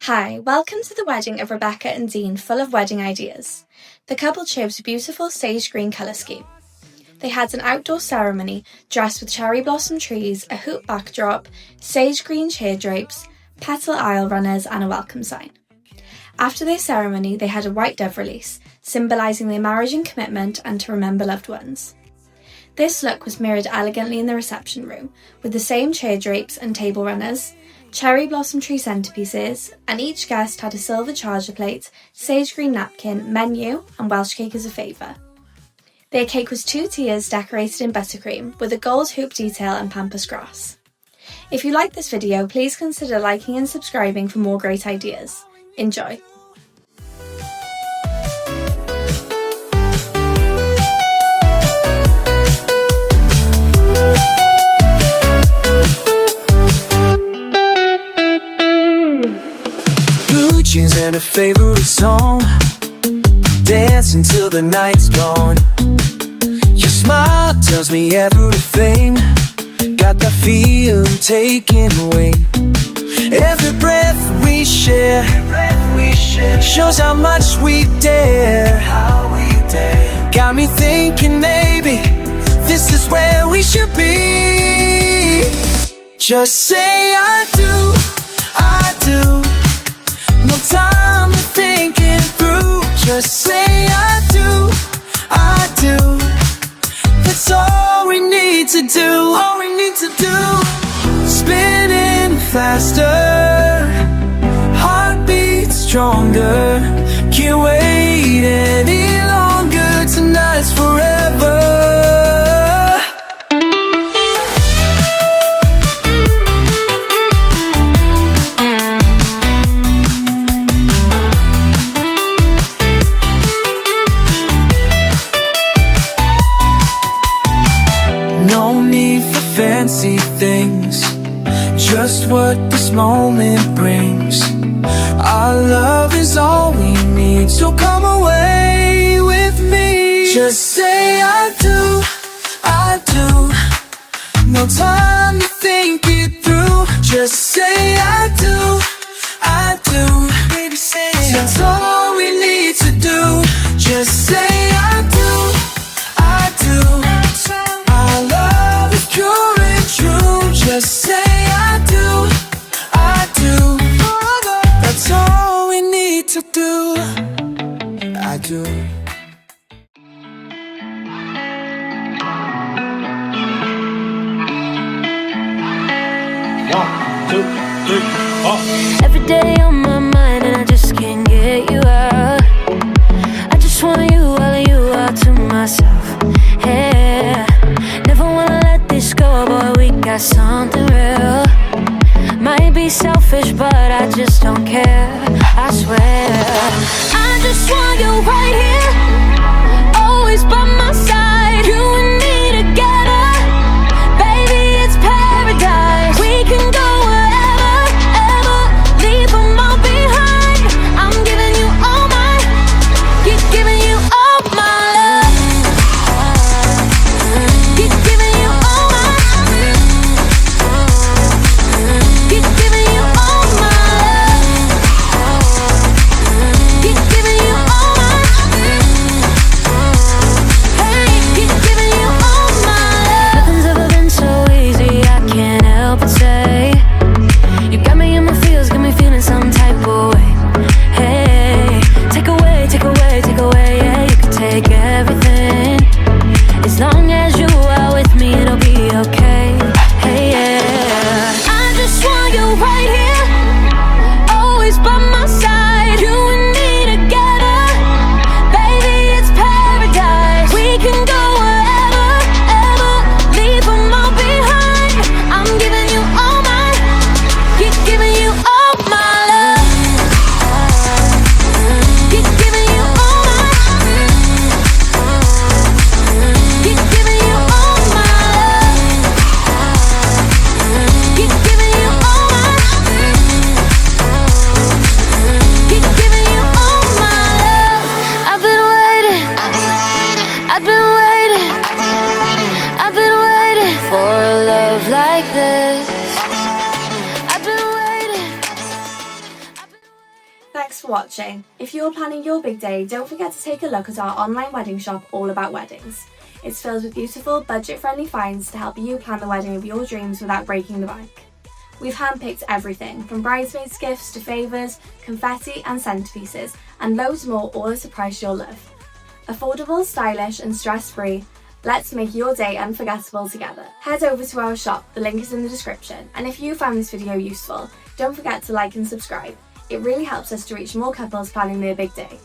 Hi, welcome to the wedding of Rebecca and Dean, full of wedding ideas. The couple chose a beautiful sage green colour scheme. They had an outdoor ceremony dressed with cherry blossom trees, a hoop backdrop, sage green chair drapes, petal aisle runners and a welcome sign. After their ceremony, they had a white dove release, symbolising their marriage and commitment and to remember loved ones. This look was mirrored elegantly in the reception room, with the same chair drapes and table runners, cherry blossom tree centrepieces, and each guest had a silver charger plate, sage green napkin, menu, and Welsh cake as a favour. Their cake was 2 tiers decorated in buttercream with a gold hoop detail and pampas grass. If you like this video, please consider liking and subscribing for more great ideas. Enjoy! Jeans and a favorite song, dance until the night's gone. Your smile tells me everything, got that feeling taken away. Every breath we share shows how much we dare. Got me thinking maybe this is where we should be. Just say I do, I do. No time to think it through. Just say I do, I do. That's all we need to do, all we need to do. Spinning faster, heartbeat stronger. Can't wait any longer, tonight's forever. No need for fancy things, just what this moment brings. Our love is all we need, so come away with me. Just say I do, I do. No time to think it through. Just say I do, I do. Baby, say it. That's all we need to do. Just say I do, I do. Pure and true, just say I do, I do. That's all we need to do, I do. One, two, three, four. Every day on my mind and I just can't get you out. I just want you, all of you out to myself. Yeah, never wanna let this go, boy, we got something real. Might be selfish, but I just don't care, I swear. I just want you right here, always by my side. You and me together, baby, it's paradise. We can go wherever, ever, leave them all behind. I'm giving you all my, keep giving you all my love. Keep giving you all my, keep giving you all my love. Keep giving you all my, Thanks for watching. If you're planning your big day, don't forget to take a look at our online wedding shop all about weddings. It's filled with beautiful, budget-friendly finds to help you plan the wedding of your dreams without breaking the bank. We've handpicked everything from bridesmaids' gifts to favours, confetti and centrepieces, and loads more, all at a price you'll love. Affordable, stylish and stress-free, let's make your day unforgettable together. Head over to our shop, the link is in the description, and if you found this video useful, don't forget to like and subscribe. It really helps us to reach more couples planning their big day.